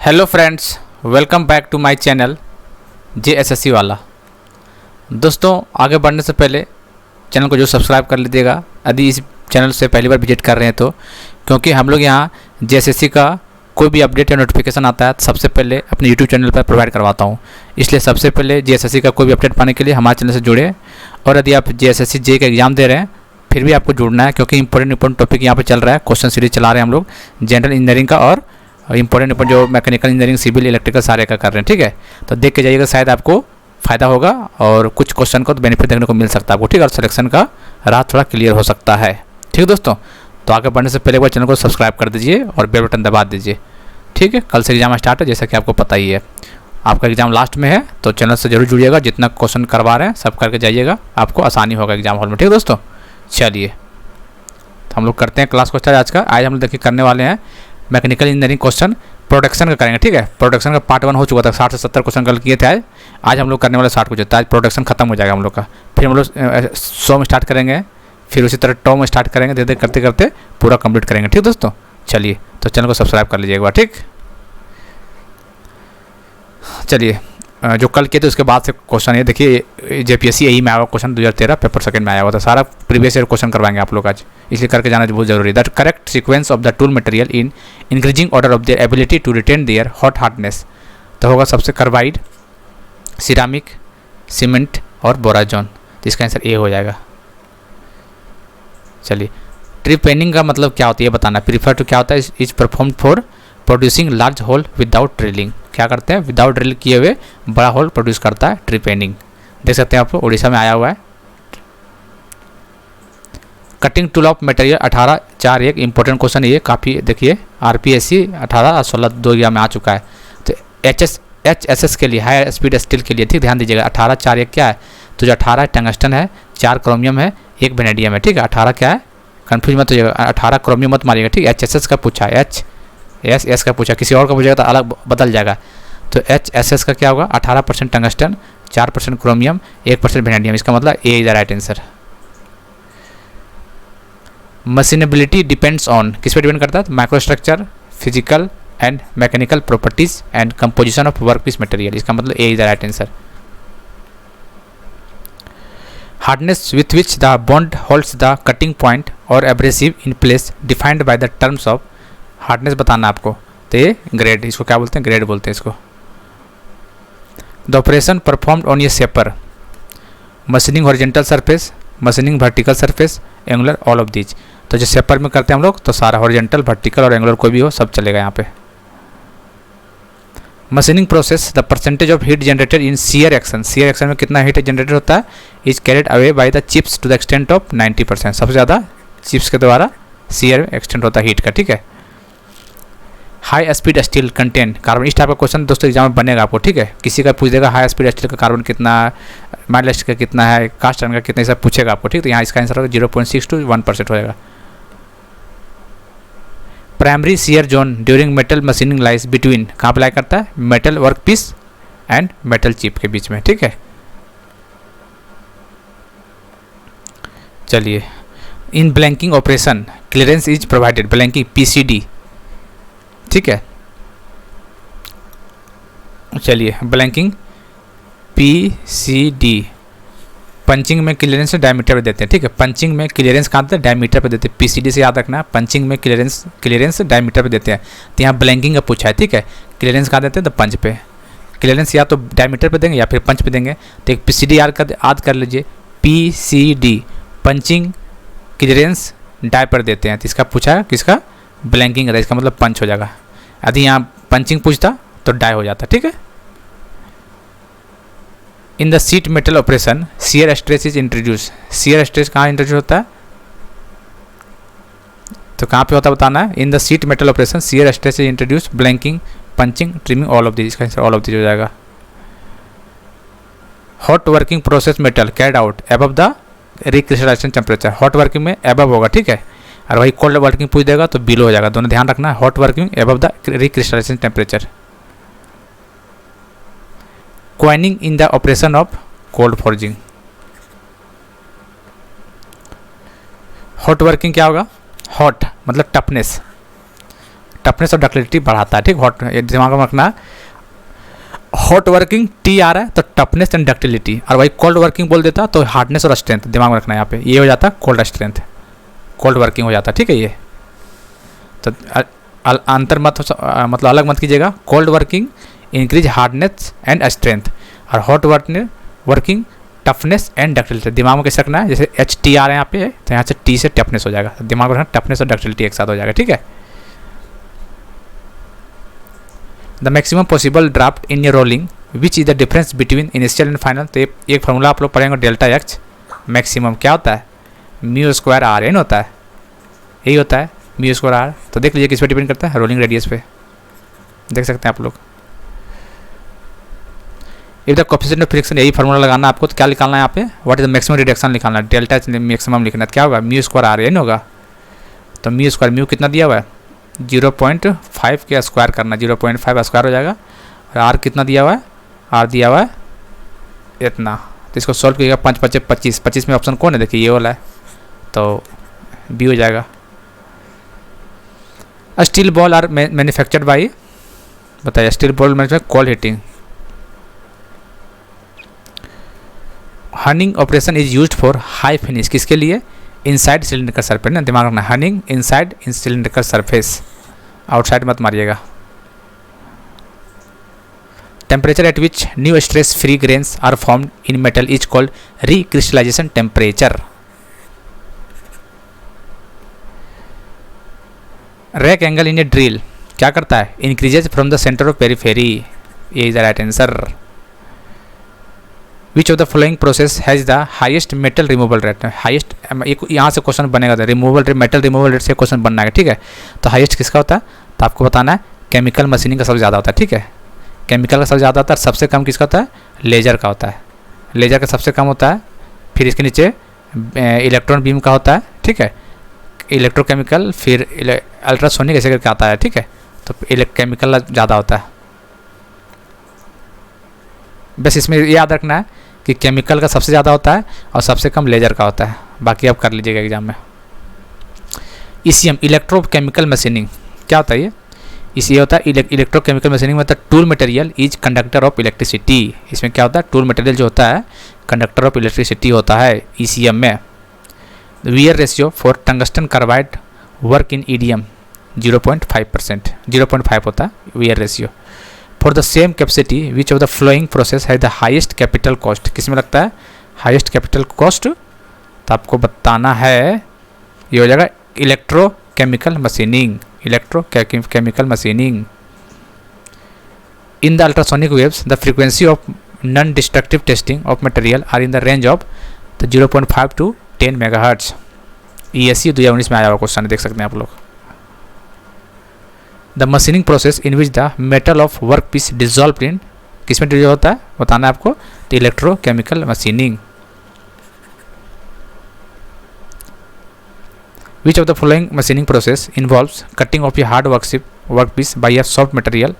Hello friends, welcome back to my channel JSSC वाला। दोस्तों, आगे बढ़ने से पहले चैनल को जो सब्सक्राइब कर लीजिएगा यदि इस चैनल से पहली बार विजिट कर रहे हैं तो, क्योंकि हम लोग यहाँ JSSC का कोई भी अपडेट या नोटिफिकेशन आता है तो सबसे पहले अपने यूट्यूब चैनल पर प्रोवाइड करवाता हूँ। इसलिए सबसे पहले JSSC का कोई भी अपडेट पाने के लिए हमारे चैनल से जुड़े। और यदि आप JSSC जे का एग्ज़ाम दे रहे हैं फिर भी आपको जुड़ना है, क्योंकि इंपॉर्टेंट टॉपिक यहाँ पर चल रहा है। क्वेश्चन सीरीज चला रहे हैं हम लोग जनरल इंजीनियरिंग का और इंपॉर्टेंट जो मैकेनिकल इंजीनियरिंग, सिविल, इलेक्ट्रिकल सारे का कर रहे हैं। ठीक है, तो देख के जाइएगा, शायद आपको फ़ायदा होगा और कुछ क्वेश्चन को तो बेनिफिट देखने को मिल सकता है आपको। ठीक है, और सिलेक्शन का राह थोड़ा क्लियर हो सकता है। ठीक है दोस्तों, तो आगे बढ़ने से पहले एक बार चैनल को सब्सक्राइब कर दीजिए और बेल बटन दबा दीजिए। ठीक है, कल से एग्जाम स्टार्ट है, जैसा कि आपको पता ही है। आपका एग्ज़ाम लास्ट में है तो चैनल से जरूर जुड़िएगा। जितना क्वेश्चन करवा रहे हैं सब करके जाइएगा, आपको आसानी होगा एग्जाम हॉल में। ठीक है दोस्तों, चलिए तो हम लोग करते हैं क्लास को स्टार्ट। आज हम लोग देखिए करने वाले हैं मैकेनिकल इंजीनियरिंग क्वेश्चन प्रोडक्शन का करेंगे। ठीक है, प्रोडक्शन का पार्ट 1 हो चुका था, 60 से 70 क्वेश्चन कल किए थे। आज हम लोग करने वाले 60 कुछ। आज प्रोडक्शन खत्म हो जाएगा हम लोग का। फिर हम लोग 100 में स्टार्ट करेंगे, फिर उसी तरह 100 में स्टार्ट करेंगे, धीरे धीरे करते करते पूरा कंप्लीट करेंगे। ठीक दोस्तों, चलिए तो चैनल को सब्सक्राइब कर लीजिए एक बार। ठीक, चलिए जो कल किए थे उसके बाद से क्वेश्चन ये देखिए, JPSC यही में आया हुआ क्वेश्चन 2013 पेपर सेकंड में आया हुआ था। सारा प्रीवियस ईयर क्वेश्चन करवाएंगे आप लोग आज, इसलिए करके जाना बहुत जरूरी है। The correct sequence of the tool material in increasing order of their ability to retain their hot hardness. तो होगा सबसे कार्बाइड, सिरामिक, सीमेंट और बोराजोन। तो इसका आंसर ए हो जाएगा। चलिए, ट्रिपेनिंग का मतलब क्या होता है ये बताना। प्रीफर टू क्या होता है, is perform for producing large whole without drilling. क्या करते हैं, विदाउट ड्रिल किए हुए बड़ा होल प्रोड्यूस करता है ट्रिपेनिंग। देख सकते हैं आप, उड़ीसा में आया हुआ है। Cutting tool of material 18.4.1 important question ये काफ़ी देखिए, RPSC 18 और 16 2 एग्जाम में आ चुका है। तो HSS के लिए, हाई स्पीड स्टील के लिए, ठीक ध्यान दीजिएगा। 18.4.1 क्या है, तो जो 18 टंगस्टन है, 4 क्रोमियम है, 1 वेनेडियम है। ठीक है, 18 क्या है, कन्फ्यूज मत होइएगा, 18 क्रोमियम मत मारिएगा। ठीक है, HSS का पूछा है, HSS का पूछा, किसी और का पूछेगा तो अलग बदल जाएगा। तो HSS का क्या होगा, 18% टंगस्टन, 4% क्रोमियम, 1% वेनेडियम। इसका मतलब A is the right answer. Machinability depends on, किस पे डिपेंड करता है, microstructure, physical and mechanical properties and composition of workpiece material. इसका मतलब A is the right answer. Hardness with which the bond holds the cutting point और abrasive in place defined by the terms of. Hardness बताना आपको, तो ये grade, इसको क्या बोलते हैं, ग्रेड बोलते हैं इसको। द ऑपरेशन परफॉर्म्ड ऑन ये shaper, machining horizontal surface, machining vertical surface, angular, all of these. तो जो शेपर में करते हैं हम लोग तो सारा हॉरिजॉन्टल, वर्टिकल और एंगुलर कोई भी हो सब चलेगा यहाँ पे। Machining process, the percentage of heat generated in shear action. Shear action में कितना हीट जनरेटेड होता है, is carried away by the chips to the extent of 90%। सबसे ज़्यादा चिप्स के द्वारा शियर एक्सटेंट होता है हीट का। ठीक है, high speed steel content carbon. इस टाइप का क्वेश्चन दोस्तों एग्जाम में बनेगा आपको। ठीक है, किसी का पूछ देगा हाई स्पीड स्टील का कार्बन कितना है, माइल्ड स्टील का कितना है, कास्ट आयरन का कितना, सब पूछेगा आपको। ठीक है, तो यहाँ इसका आंसर होगा 0.6 to 1% हो जाएगा। Primary shear zone during metal machining lies between, कहाँ अप्लाई करता है, metal work piece and metal chip के बीच में। ठीक है, चलिए, in blanking operation clearance is provided, blanking PCD। ठीक है, चलिए, ब्लैंकिंग PCD। पंचिंग में क्लियरेंस डायमीटर पे देते हैं। ठीक है, पंचिंग में क्लियरेंस कहाँ देते हैं, डायमीटर पे देते हैं। PCD से याद रखना, पंचिंग में क्लियरेंस डायमीटर पे देते हैं। तो यहाँ ब्लैंकिंग का पूछा है। ठीक है, क्लियरेंस कहाँ देते हैं, तो पंच पे। क्लियरेंस या तो डायमीटर पे देंगे या फिर पंच पे देंगे। तो एक PCD याद कर लीजिए, PCD पंचिंग क्लियरेंस डाय पर देते हैं। तो इसका पूछा है किसका, ब्लैंकिंग का, इसका मतलब पंच हो जाएगा। यदि यहाँ पंचिंग पूछता तो डाई हो जाता। ठीक है, in the seat metal operation shear stress is introduce. Shear stress कहाँ इंट्रोड्यूस होता है, तो कहाँ पे होता है बताना है। In the seat metal operation shear stress is introduce, blanking, punching, trimming, all of these. इसका आंसर ऑल ऑफ दीज हो जाएगा। Hot working process metal carried out above the recrystallisation temperature. Hot working में above होगा। ठीक है, और वही cold working पूछ देगा तो बिलो हो जाएगा। दोनों ध्यान रखना है, hot working above the recrystallisation temperature. Coining in the operation of cold forging. Hot working क्या होगा, हॉट मतलब टफनेस, टफनेस और डक्टिलिटी बढ़ाता है, ठीक। हॉट दिमाग में रखना, हॉट वर्किंग टी आ रहा है तो टफनेस एंड डक्टिलिटी, और वही कोल्ड वर्किंग बोल देता तो हार्डनेस और स्ट्रेंथ, दिमाग में रखना है यहाँ पे, ये हो जाता कोल्ड स्ट्रेंथ, कोल्ड वर्किंग हो जाता, ठीक है। ये तो अंतर मत मतलब अलग मत कीजिएगा, cold working increase hardness and strength, और hot working toughness and ductility. दिमाग में कैसे रखना है, जैसे एच टी आ रहा है यहाँ पे तो यहाँ से टी से टफनेस हो जाएगा, दिमाग में रखना टफनेस और डक्टिलिटी एक साथ हो जाएगा, ठीक है। The maximum possible draft in your rolling which is the difference between initial and final. तो एक फार्मूला आप लोग पढ़ेंगे, डेल्टा एक्स मैक्सिमम क्या होता है, म्यू स्क्वायर आर एन होता है, यही होता है म्यू स्क्वायर आर। तो देख लीजिए किस पे डिपेंड करता है, रोलिंग रेडियस पे, देख सकते हैं आप लोग। If the coefficient of friction, यही फार्मूला लगाना आपको, तो क्या निकालना है यहाँ पे, what is the maximum reduction निकालना है, डेल्टा मैक्सिमम लिखना है, क्या होगा म्यू स्क्वायर आर एन होगा। तो म्यू स्क्वायर, म्यू कितना दिया हुआ है 0.5 के स्क्वायर करना, 0.5 स्क्वायर हो जाएगा, और आर कितना दिया हुआ है, आर दिया हुआ है इतना। तो इसको सॉल्व कीजिएगा, 5 × 25, 25 में ऑप्शन कौन है, देखिए ये वाला है, तो बी हो जाएगा। Steel ball are manufactured by, बताइए steel ball manufacture cold heating. Honing operation is used for high finish, किसके लिए, इनसाइड सिलेंडर सरफेस ना, दिमाग रखना, honing inside in cylinder surface, outside मत मारिएगा। Temperature at which new stress free grains are formed in metal is called recrystallization temperature. Rake angle in a drill क्या करता है, increases from the centre of periphery, ये is the right answer. Which of the following process has the highest metal removal rate, highest, यहाँ से question बनेगा, removal rate, metal removal rate से question बनना है, ठीक है। तो हाईएस्ट किसका होता है, तो आपको बताना है केमिकल मशीनिंग का सबसे ज़्यादा होता है, ठीक है, केमिकल का सबसे ज़्यादा होता है। सबसे कम किसका होता है, लेजर का होता है, लेजर का सबसे कम होता है। फिर इसके नीचे इलेक्ट्रॉन बीम का होता है, ठीक है, इलेक्ट्रोकेमिकल, फिर अल्ट्रासोनिक ऐसे करके आता है, ठीक है। तो केमिकल ज़्यादा होता है, बस इसमें याद रखना है कि केमिकल का सबसे ज़्यादा होता है और सबसे कम लेजर का होता है, बाकी आप कर लीजिएगा एग्जाम में। ईसीएम इलेक्ट्रोकेमिकल मशीनिंग क्या होता है, ये होता है इलेक्ट्रोकेमिकल मशीनिंग, मतलब tool material is conductor of electricity. इसमें क्या होता है, टूल मटेरियल जो होता है कंडक्टर ऑफ इलेक्ट्रिसिटी होता है ईसीएम में। Wear ratio for tungsten carbide work in EDM 0.5%, 0.5 होता है wear ratio. For the same capacity which of the flowing process है द हाईएस्ट कैपिटल कॉस्ट, किस में लगता है हाईएस्ट कैपिटल कॉस्ट, तो आपको बताना है ये हो जाएगा electrochemical machining, electrochemical machining. In the ultrasonic waves the frequency of non destructive testing of material are in the range of 0.5 to 10 megahertz. ESC 2019 में आया हुआ क्वेश्चन देख सकते हैं आप लोग। The machining process in which the metal of work piece dissolve in, किस में डिजॉल्व होता है बताना है आपको, तो electrochemical machining. Which of the following machining process involves cutting of a hard work piece by a soft material,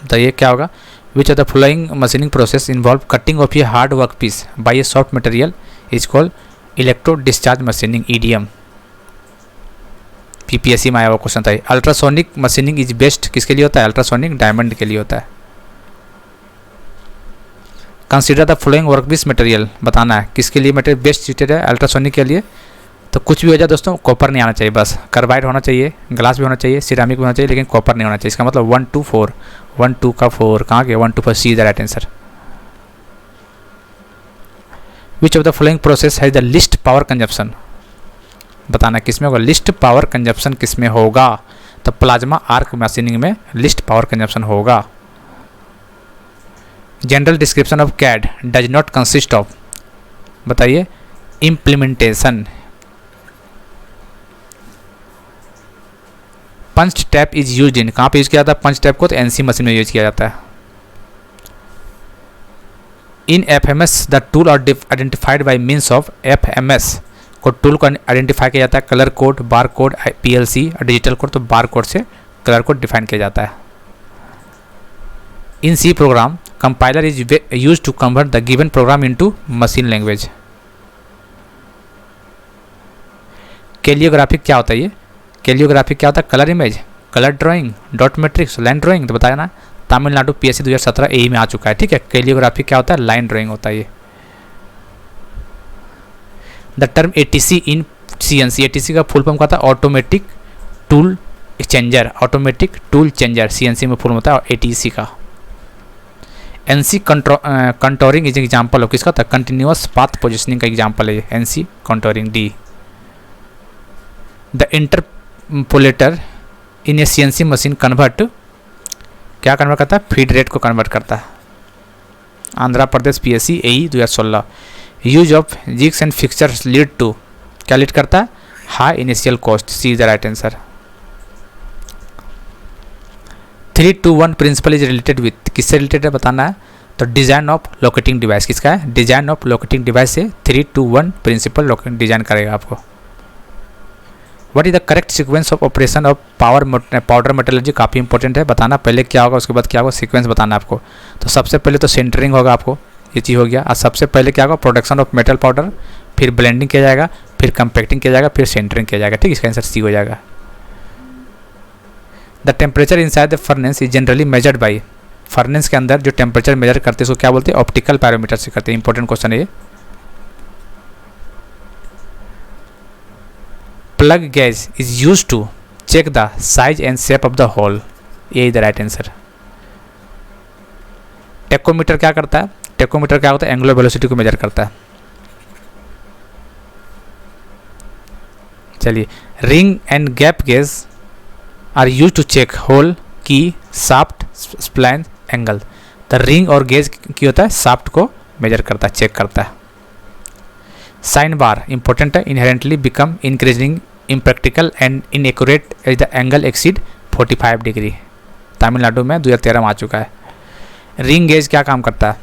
तो ये क्या होगा, which of the following machining process involve cutting of a hard work piece by a soft material is called electro discharge machining EDM। PPSC में आया हुआ question था। Ultrasonic machining is best किसके लिए होता है, अल्ट्रासोनिक डायमंड के लिए होता है। Consider the following work piece material, बताना है किसके लिए मटेरियल बेस्ट सूटेड है अल्ट्रासोनिक के लिए, तो कुछ भी हो जाए दोस्तों, कॉपर नहीं आना चाहिए, बस कार्बाइड होना चाहिए, ग्लास भी होना चाहिए, सिरामिक भी होना चाहिए, लेकिन कॉपर नहीं होना चाहिए। इसका मतलब 1 to 4, 1 2 का 4 कहाँ गया, 1 to 4 C is the right answer. Which of the following process है द लिस्ट पावर कंजप्शन, बताना किस में होगा, लिस्ट पावर कंजप्शन किस में होगा, तो प्लाज्मा आर्क मशीनिंग में लिस्ट पावर कंजप्शन होगा। General description of CAD does not consist of, बताइए implementation. Punch tap is used in, कहाँ पे यूज किया जाता है पंच टैप को, तो NC मशीन में यूज किया जाता है। In FMS the tool are identified by means of FMS को टूल को आइडेंटिफाई किया जाता है colour code, bar code, PLC और डिजिटल कोड, तो बार कोड से कलर कोड डिफाइन किया जाता है। In C program compiler is use to convert the given program into machine language. Calligraphy क्या होता है, ये कैलियोग्राफी क्या होता है? Colour image, colour drawing, dot matrix, line drawing, तो बताया ना, तमिलनाडु PSC 2017 यही में आ चुका है, ठीक है। कैलियोग्राफी क्या होता है? लाइन ड्राइंग होता है ये। The term ATC in CNC, ATC का फुल फॉर्म क्या था? Automatic tool changer, automatic tool changer, CNC में फुल होता है ATC का। NC contouring is example of किसका था? कंटिन्यूअस पाथ पोजिशनिंग का एग्जाम्पल है ये, NC contouring. D the interpolator in A CNC machine convert, क्या कन्वर्ट करता है? फीड रेट को कन्वर्ट करता है। Andhra Pradesh PSC AE 2016। Use of jigs and fixtures lead to, क्या लीड करता है? High initial cost. C is the right answer. 3-2-1 principle is related with, किससे रिलेटेड है बताना है? तो डिजाइन ऑफ लोकेटिंग डिवाइस, किसका है? डिजाइन ऑफ लोकेटिंग डिवाइस से 3-2-1 प्रिंसिपल डिजाइन करेगा आपको। What is the correct sequence of operation of powder metallurgy, काफ़ी इंपॉर्टेंट है बताना, पहले क्या होगा उसके बाद क्या होगा, सीक्वेंस बताना आपको। तो सबसे पहले तो सेंटरिंग होगा आपको, ये चीज़ हो गया। और सबसे पहले क्या होगा? प्रोडक्शन ऑफ मेटल पाउडर, फिर ब्लेंडिंग किया जाएगा, फिर कंपैक्टिंग किया जाएगा, फिर सेंटरिंग किया जाएगा, ठीक। इसका आंसर सी हो जाएगा। The temperature inside the furnace is generally measured by, furnace के अंदर जो टेम्परेचर मेजर करते हैं उसको क्या बोलते हैं? ऑप्टिकल पैरामीटर से करते हैं। इंपॉर्टेंट क्वेश्चन है ये। Plug gauge is use to check the size and shape of the hole, ये is the right answer. Tachometer क्या करता है? टेकोमीटर क्या होता है? एंगुलर वेलोसिटी को मेजर करता है। चलिए, ring and gap gauge are use to check hole की shaft spline angle. The ring और गेज की होता है? शाफ्ट को मेजर करता है, चेक करता है। साइन बार इंपॉर्टेंट है। Inherently become increasing impractical and inaccurate as the angle exceed 45 degree. Tamil Nadu में 2013 में आ चुका है। रिंग गेज क्या काम करता है?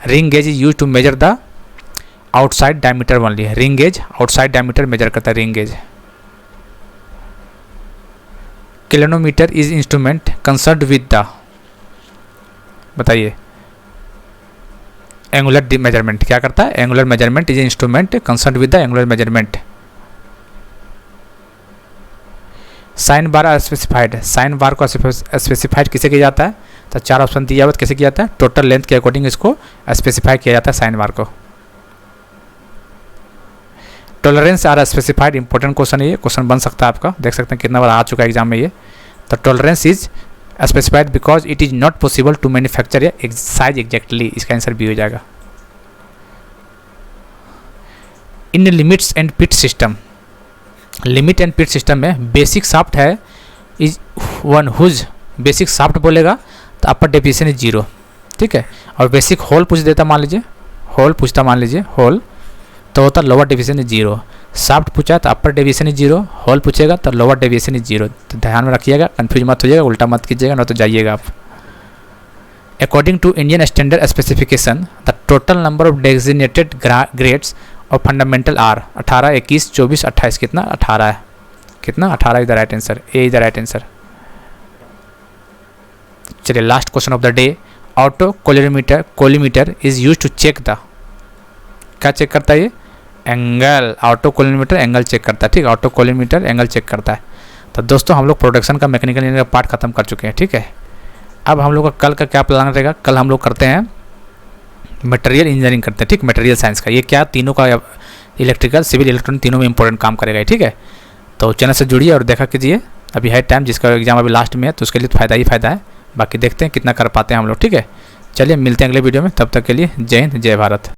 Ring gauge is use to measure the outside diameter only. Ring gauge outside diameter measure करता है, ring gauge. Clinometer is instrument concerned with the, बताइए, एंगुलर मेजरमेंट, क्या करता है? Angular measurement is instrument concerned with the angular measurement. Sine bar are specified, sine bar को specified किसे किया जाता है? तो 4 ऑप्शन दिया हुआ, कैसे किया जाता है? टोटल लेंथ के अकॉर्डिंग इसको स्पेसिफाई किया जाता है साइन बार को। Tolerance are specified, important question है ये, क्वेश्चन बन सकता है आपका, देख सकते हैं कितना बार आ चुका है एग्जाम में ये। तो tolerance is specified because it is not possible to manufacture a size exactly, इसका आंसर भी हो जाएगा। In limits and fit system, limit and fit system में बेसिक शाफ्ट है is one whose, basic shaft बोलेगा तो अपर डेफिनेशन इज 0, ठीक है। और बेसिक होल पूछ देता, मान लीजिए होल पूछता, मान लीजिए होल, तो होता लोअर डेविएशन इज 0। शाफ्ट पूछा तो अपर डेविएशन इज 0, होल पूछेगा तो लोअर डेविएशन इज 0। तो ध्यान में रखिएगा, कंफ्यूज मत होइएगा, उल्टा मत कीजिएगा, ना तो जाइएगा आप। According to Indian standard specification the total number of designated grades और फंडामेंटल आर 18, 21, 24, 28, कितना? 18 है। कितना? 18 is the right answer, A is the right answer. चलिए, last question of the day. Auto collimator is use to check the, क्या चेक करता है ये? Angle. Auto collimator angle check करता है, ठीक है। ऑटो कोलिमीटर एंगल चेक करता है। तो दोस्तों हम लोग प्रोडक्शन का मैकेनिकल इंजीनियरिंग का पार्ट खत्म कर चुके हैं, ठीक है। अब हम लोग का कल का क्या प्लान रहेगा? कल हम लोग करते हैं मटेरियल इंजीनियरिंग करते हैं, ठीक, मटेरियल साइंस का। ये क्या तीनों का, इलेक्ट्रिकल, सिविल, इलेक्ट्रॉनिक, तीनों में इंपॉर्टेंट काम करेगा, ठीक है। तो चैनल से जुड़िए और देखा कीजिए। अभी है टाइम, जिसका एग्जाम अभी लास्ट में है तो उसके लिए फ़ायदा ही फ़ायदा है। बाकी देखते हैं कितना कर पाते हैं हम लोग, ठीक है। चलिए मिलते हैं अगले वीडियो में, तब तक के लिए जय हिंद, जय भारत।